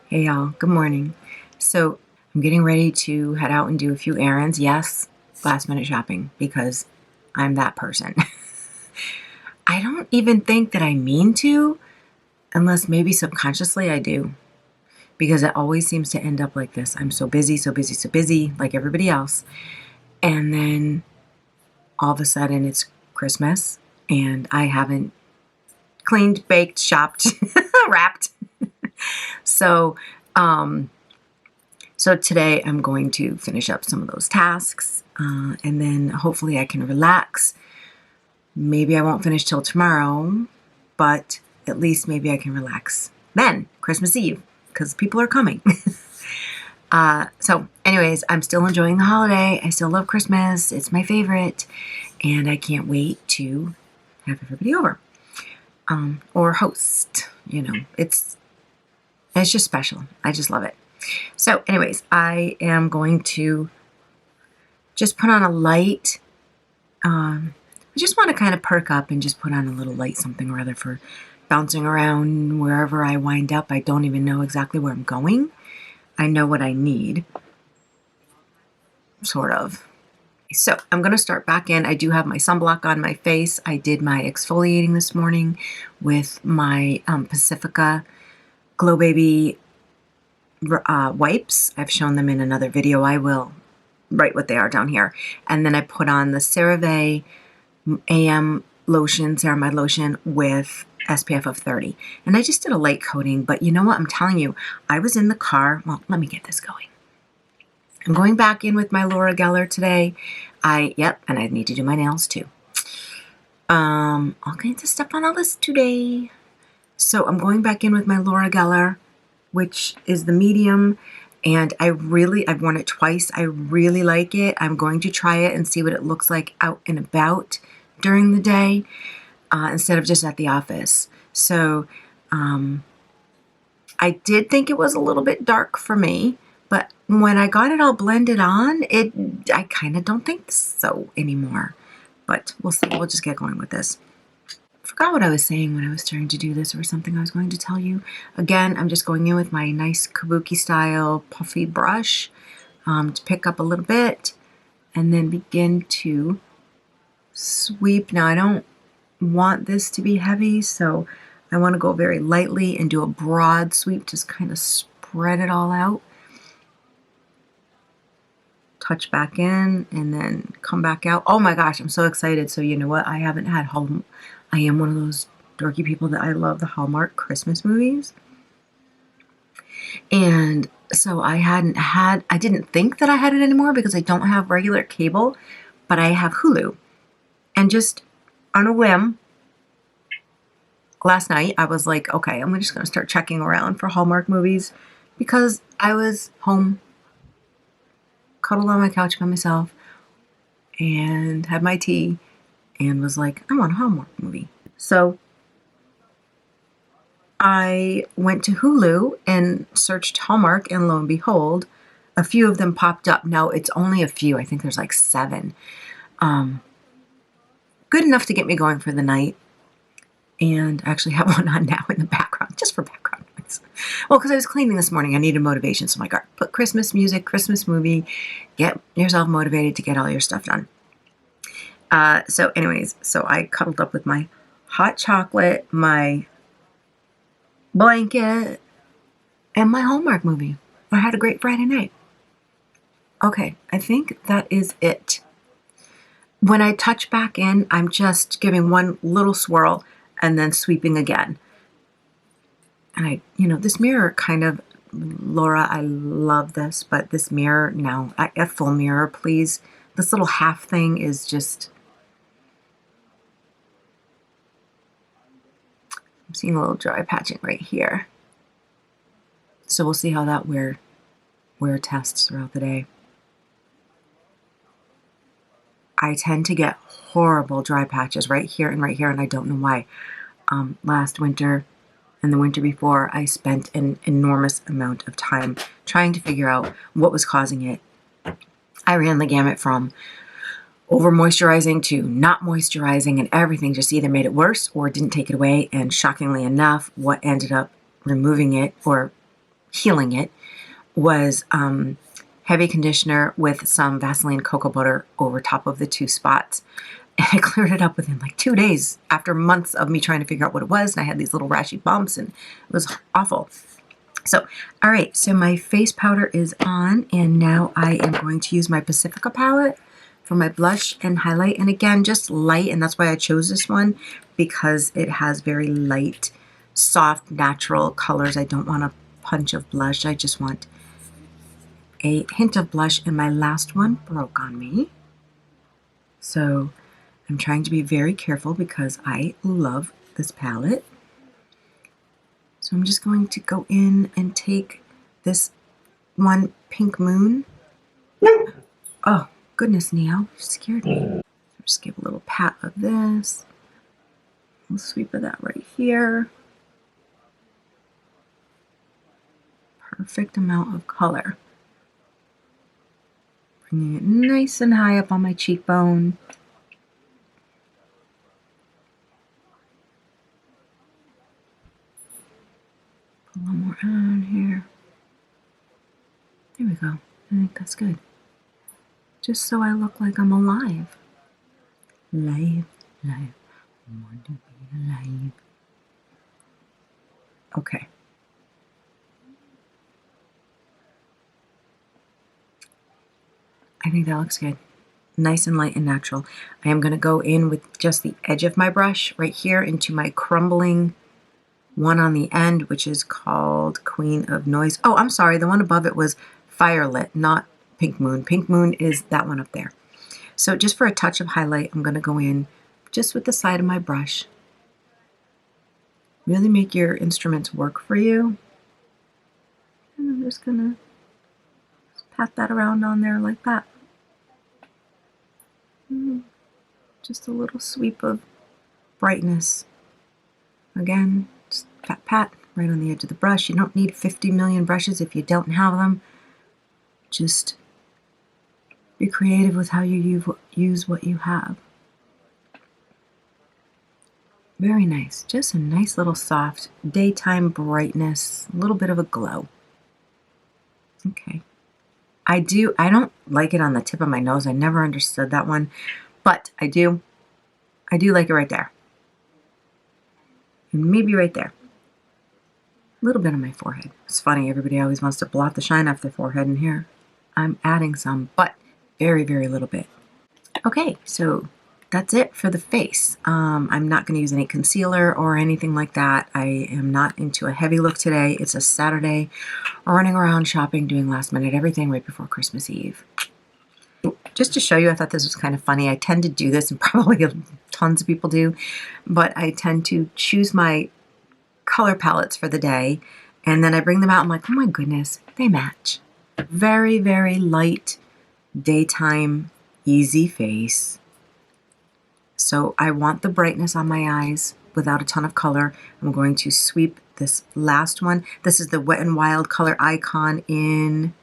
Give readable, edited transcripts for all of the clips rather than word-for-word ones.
Hey y'all, good morning. So I'm getting ready to head out and do a few errands. Yes, last minute shopping because I'm that person. I don't even think that I mean to, unless maybe subconsciously I do, because it always seems to end up like this. I'm so busy, so busy, so busy, like everybody else. And then all of a sudden it's Christmas and I haven't cleaned, baked, shopped, wrapped. So, um, So today I'm going to finish up some of those tasks and then hopefully I can relax. Maybe I won't finish till tomorrow, but at least maybe I can relax then, Christmas Eve, because people are coming. So anyways, I'm still enjoying the holiday. I still love Christmas. It's my favorite. And I can't wait to have everybody over or host. It's just special. I just love it. So anyways, I am going to just put on a light. I just want to kind of perk up and just put on a little light something or other for bouncing around wherever I wind up. I don't even know exactly where I'm going. I know what I need, sort of. So I'm going to start back in. I do have my sunblock on my face. I did my exfoliating this morning with my Paciica Glow Baby wipes. I've shown them in another video. I will write what they are down here. And then I put on the CeraVe AM lotion, ceramide lotion with SPF of 30. And I just did a light coating, but you know what? I'm telling you, I was in the car. Well, let me get this going. I'm going back in with my Laura Geller today. And I need to do my nails too. All kinds of stuff on the list today. So I'm going back in with my Laura Geller, which is the medium, and I've worn it twice. I really like it. I'm going to try it and see what it looks like out and about during the day instead of just at the office. So I did think it was a little bit dark for me, but when I got it all blended on, I kind of don't think so anymore. But we'll see. We'll just get going with this. Forgot what I was saying when I was starting to do this, or something I was going to tell you. Again, I'm just going in with my nice kabuki style puffy brush to pick up a little bit and then begin to sweep. Now I don't want this to be heavy, so I want to go very lightly and do a broad sweep, just kind of spread it all out. Touch back in and then come back out. Oh my gosh, I'm so excited. So you know what? I haven't had I am one of those dorky people that I love the Hallmark Christmas movies. And so I didn't think that I had it anymore because I don't have regular cable, but I have Hulu. And just on a whim, last night I was like, okay, I'm just going to start checking around for Hallmark movies because I was home, cuddled on my couch by myself, and had my tea. And was like, I want a Hallmark movie. So I went to Hulu and searched Hallmark, and lo and behold, a few of them popped up. Now, it's only a few. I think there's like 7. Good enough to get me going for the night. And I actually have one on now in the background, just for background noise. Well, because I was cleaning this morning, I needed motivation. So I'm like, all right, put Christmas music, Christmas movie, get yourself motivated to get all your stuff done. So anyways, so I cuddled up with my hot chocolate, my blanket, and my Hallmark movie. I had a great Friday night. Okay, I think that is it. When I touch back in, I'm just giving one little swirl and then sweeping again. And this mirror kind of, Laura, I love this, but this mirror, no, a full mirror, please. This little half thing is just... I'm seeing a little dry patching right here. So we'll see how that wear tests throughout the day. I tend to get horrible dry patches right here, and I don't know why. Last winter and the winter before, I spent an enormous amount of time trying to figure out what was causing it. I ran the gamut from over moisturizing to not moisturizing, and everything just either made it worse or didn't take it away. And shockingly enough, what ended up removing it or healing it was heavy conditioner with some Vaseline cocoa butter over top of the 2 spots. And I cleared it up within like 2 days after months of me trying to figure out what it was. And I had these little rashy bumps and it was awful. So, all right, so my face powder is on, and now I am going to use my Paciica palette for my blush and highlight. And again, just light, and that's why I chose this one, because it has very light, soft, natural colors. I don't want a punch of blush. I just want a hint of blush, and my last one broke on me. So I'm trying to be very careful because I love this palette. So I'm just going to go in and take this one Pink Moon. Oh, goodness, Neo, you scared me. Just give a little pat of this. A little sweep of that right here. Perfect amount of color. Bringing it nice and high up on my cheekbone. Put a little more on here. There we go. I think that's good. Just so I look like I'm alive. Live, live. I want to be alive. Okay. I think that looks good. Nice and light and natural. I am going to go in with just the edge of my brush right here into my crumbling one on the end, which is called Queen of Noise. Oh, I'm sorry. The one above it was Firelit, not Pink Moon. Pink Moon is that one up there. So just for a touch of highlight, I'm going to go in just with the side of my brush. Really make your instruments work for you. And I'm just going to pat that around on there like that. Just a little sweep of brightness. Again, just pat, pat right on the edge of the brush. You don't need 50 million brushes if you don't have them. Just be creative with how you use what you have. Very nice. Just a nice little soft daytime brightness, a little bit of a glow. Okay. I don't like it on the tip of my nose. I never understood that one, but I do like it right there. And maybe right there. A little bit on my forehead. It's funny, everybody always wants to blot the shine off their forehead, and here I'm adding some, but very, very little bit. Okay, so that's it for the face. I'm not going to use any concealer or anything like that. I am not into a heavy look today. It's a Saturday, running around shopping, doing last minute everything right before Christmas Eve. Just to show you, I thought this was kind of funny. I tend to do this, and probably tons of people do, but I tend to choose my color palettes for the day, and then I bring them out. I'm like, oh my goodness, they match. Very, very light, daytime, easy face. So I want the brightness on my eyes without a ton of color. I'm going to sweep this last one. This is the Wet n Wild color icon in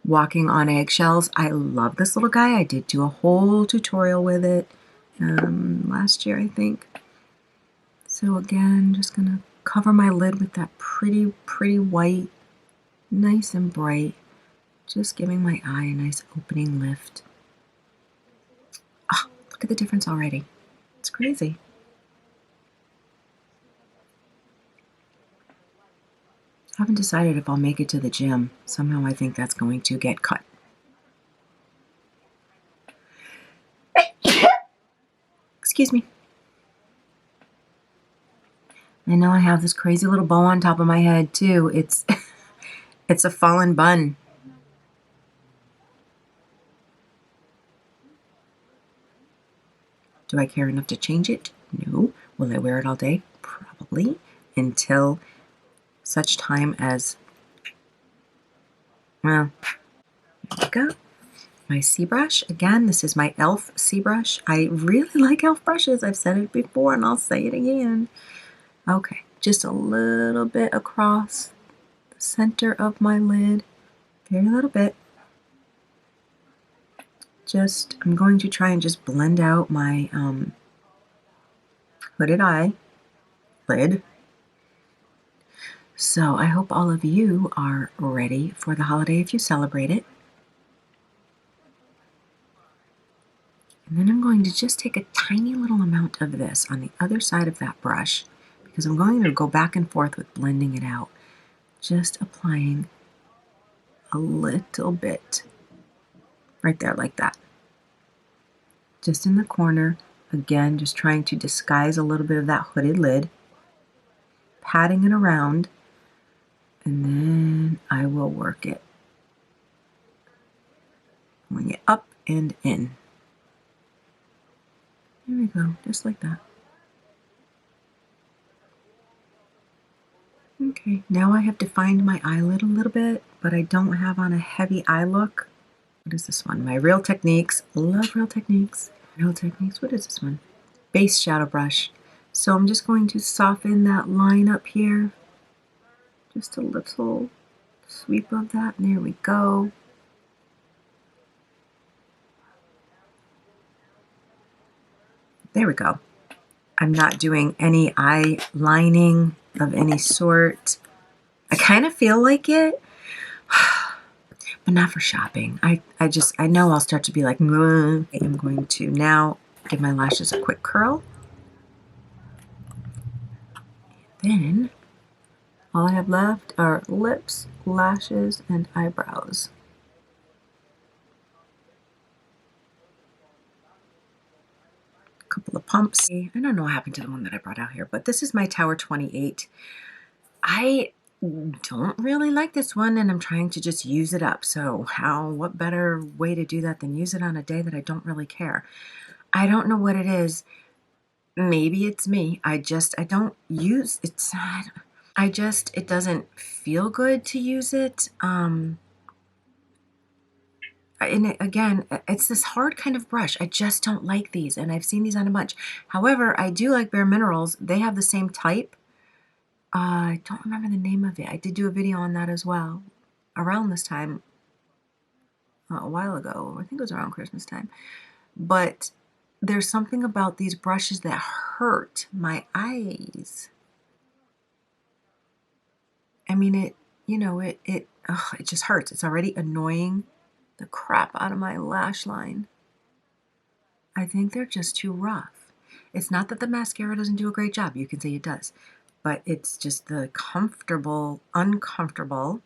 Walking on Eggshells. I love this little guy. I did do a whole tutorial with it last year, I think. So again, just going to cover my lid with that pretty, pretty white, nice and bright. Just giving my eye a nice opening lift. Oh, look at the difference already. It's crazy. I haven't decided if I'll make it to the gym. Somehow I think that's going to get cut. Excuse me. I know I have this crazy little bow on top of my head too. It's it's a fallen bun. Do I care enough to change it? No. Will I wear it all day? Probably. Until such time as, well, there we go. My C brush. Again, this is my e.l.f. C brush. I really like e.l.f. brushes. I've said it before and I'll say it again. Okay, just a little bit across the center of my lid. Very little bit. I'm going to try and just blend out my hooded eye lid. So I hope all of you are ready for the holiday if you celebrate it. And then I'm going to just take a tiny little amount of this on the other side of that brush because I'm going to go back and forth with blending it out. Just applying a little bit right there like that. Just in the corner. Again, just trying to disguise a little bit of that hooded lid. Patting it around. And then I will work it. Pulling it up and in. There we go, just like that. Okay, now I have defined my eyelid a little bit, but I don't have on a heavy eye look. What is this one? My Real Techniques. Love Real Techniques. Real Techniques, what is this one? Base Shadow Brush. So I'm just going to soften that line up here. Just a little sweep of that. There we go. There we go. I'm not doing any eye lining of any sort. I kind of feel like it, but not for shopping. I know I'll start to be like, "Mwah." I'm going to now give my lashes a quick curl. Then all I have left are lips, lashes, and eyebrows. A couple of pumps. I don't know what happened to the one that I brought out here, but this is my Tower 28. I don't really like this one, and I'm trying to just use it up. So what better way to do that than use it on a day that I don't really care? I don't know what it is. Maybe it's me. I don't use it. It doesn't feel good to use it. Again, it's this hard kind of brush. I just don't like these, and I've seen these on a bunch. However, I do like Bare Minerals. They have the same type. I don't remember the name of it. I did do a video on that as well around this time a while ago. I think it was around Christmas time. But there's something about these brushes that hurt my eyes. I mean, it just hurts. It's already annoying the crap out of my lash line. I think they're just too rough. It's not that the mascara doesn't do a great job. You can say it does. But it's just the uncomfortable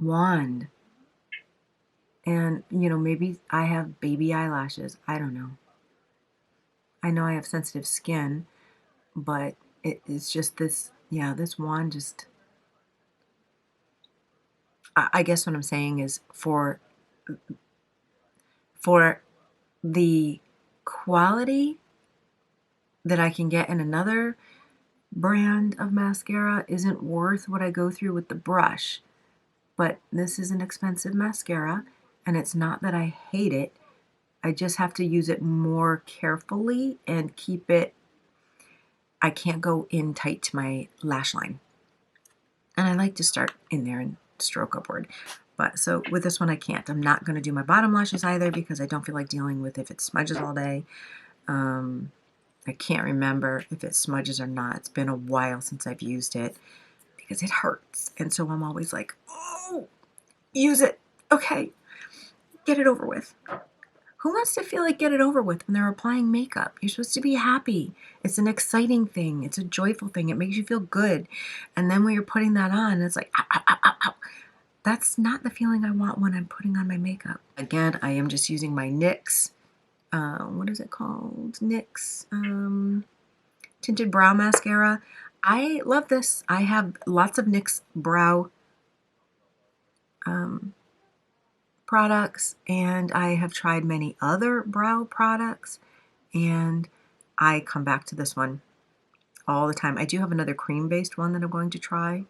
wand. And, maybe I have baby eyelashes. I don't know. I know I have sensitive skin, but it's just this wand just... I guess what I'm saying is for the quality that I can get in another brand of mascara isn't worth what I go through with the brush. But this is an expensive mascara, and it's not that I hate it. I just have to use it more carefully and keep it... I can't go in tight to my lash line. And I like to start in there and stroke upward. But so with this one, I can't. I'm not going to do my bottom lashes either because I don't feel like dealing with if it smudges all day. I can't remember if it smudges or not. It's been a while since I've used it because it hurts. And so I'm always like, oh, use it. Okay, get it over with. Who wants to feel like get it over with when they're applying makeup? You're supposed to be happy. It's an exciting thing. It's a joyful thing. It makes you feel good. And then when you're putting that on, it's like, ow, ow, ow, ow, ow. That's not the feeling I want when I'm putting on my makeup. Again, I am just using my NYX, what is it called? NYX Tinted Brow Mascara. I love this. I have lots of NYX brow products, and I have tried many other brow products, and I come back to this one all the time. I do have another cream-based one that I'm going to try,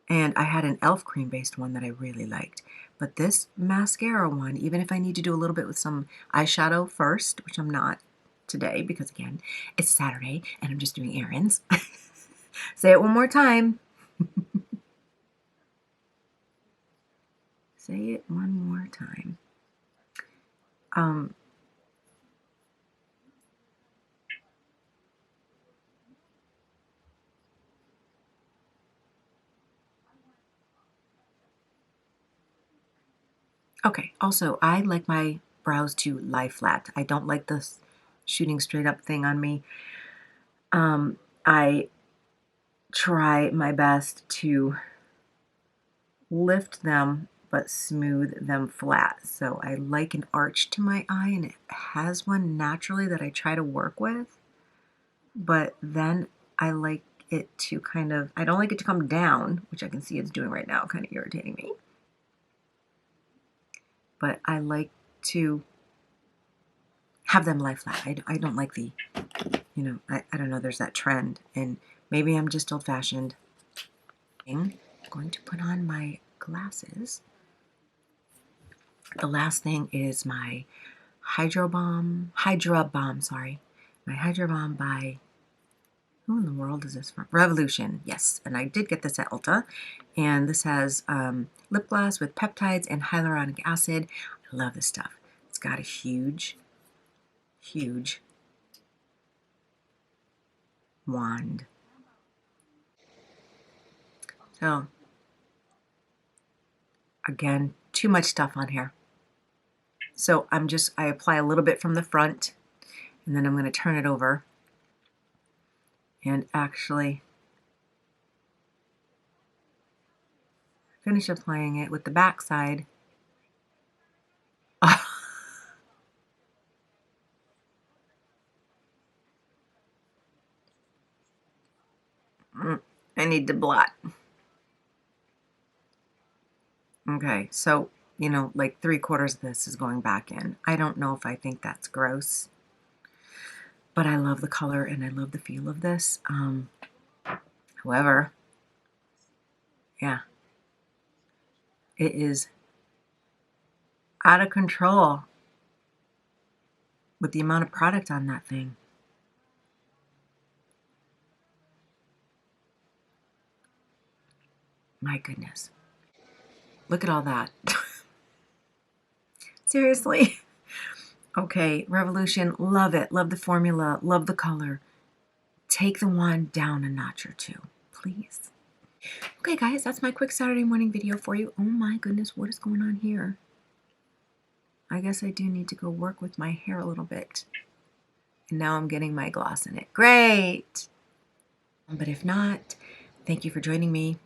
and I had an e.l.f. cream-based one that I really liked. But this mascara one, even if I need to do a little bit with some eyeshadow first, which I'm not today because, again, it's Saturday and I'm just doing errands. Say it one more time. Say it one more time. Okay, also, I like my brows to lie flat. I don't like this shooting straight up thing on me. I try my best to lift them but smooth them flat. So I like an arch to my eye, and it has one naturally that I try to work with. But then I like it to kind of, I don't like it to come down, which I can see it's doing right now, kind of irritating me. But I like to have them lie flat. I don't like the, I don't know, there's that trend. And maybe I'm just old-fashioned. I'm going to put on my glasses. The last thing is my Hydra Bomb, sorry. My Hydra Bomb by, who in the world is this from? Revolution, yes. And I did get this at Ulta. And this has lip gloss with peptides and hyaluronic acid. I love this stuff. It's got a huge wand. So, again, too much stuff on here. So I apply a little bit from the front, and then I'm going to turn it over and actually finish applying it with the back side. I need to blot. Okay, so, like 3/4 of this is going back in. I don't know if I think that's gross, but I love the color and I love the feel of this. However, yeah, it is out of control with the amount of product on that thing. My goodness. Look at all that. Seriously. Okay, Revolution, love it. Love the formula, love the color. Take the wand down a notch or two, please. Okay, guys, that's my quick Saturday morning video for you. Oh my goodness, what is going on here? I guess I do need to go work with my hair a little bit. And now I'm getting my gloss in it. Great! But if not, thank you for joining me.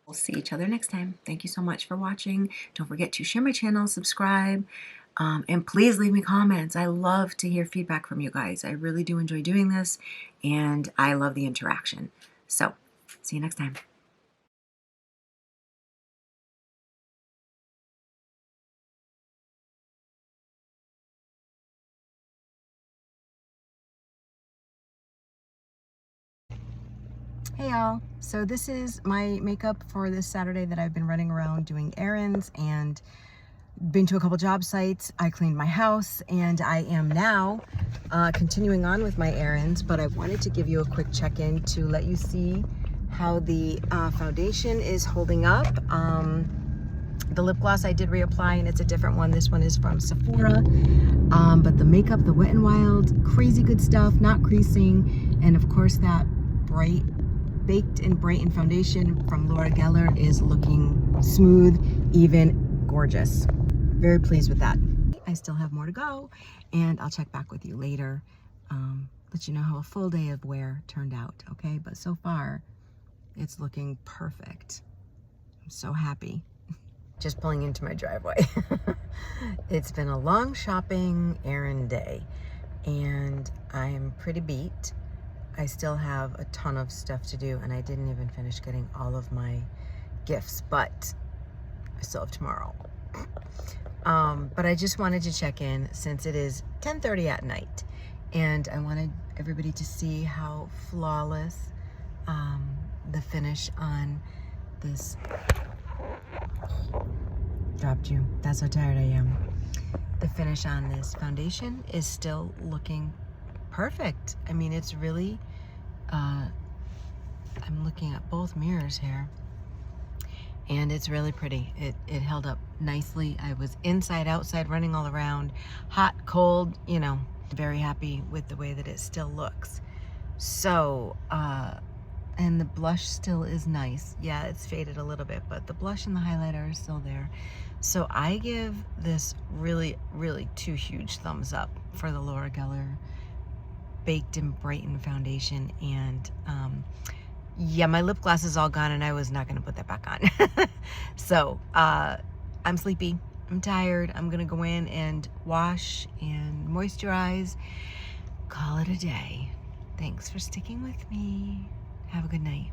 We'll see each other next time. Thank you so much for watching. Don't forget to share my channel, subscribe, and please leave me comments. I love to hear feedback from you guys. I really do enjoy doing this, and I love the interaction. So, see you next time. Hey y'all, so this is my makeup for this Saturday that I've been running around doing errands and been to a couple job sites. I cleaned my house and I am now continuing on with my errands, but I wanted to give you a quick check-in to let you see how the foundation is holding up. The lip gloss I did reapply and it's a different one. This one is from Sephora, but the makeup, the Wet n Wild, crazy good stuff, not creasing, and of course that Baked in Brighten foundation from Laura Geller is looking smooth, even, gorgeous. Very pleased with that. I still have more to go, and I'll check back with you later. Let you know how a full day of wear turned out, okay? But so far, it's looking perfect. I'm so happy. Just pulling into my driveway. It's been a long shopping errand day, and I'm pretty beat. I still have a ton of stuff to do, and I didn't even finish getting all of my gifts, but I still have tomorrow. But I just wanted to check in since it is 10:30 at night, and I wanted everybody to see how flawless the finish on this. Dropped you. That's how tired I am. The finish on this foundation is still looking perfect. I mean, it's really, I'm looking at both mirrors here, and it's really pretty. It held up nicely. I was inside, outside, running all around, hot, cold, very happy with the way that it still looks. So, And the blush still is nice. Yeah, it's faded a little bit, but the blush and the highlighter are still there. So I give this really, really 2 huge thumbs up for the Laura Geller Baked in Brighten foundation. And yeah, my lip gloss is all gone and I was not going to put that back on. So I'm sleepy. I'm tired. I'm going to go in and wash and moisturize. Call it a day. Thanks for sticking with me. Have a good night.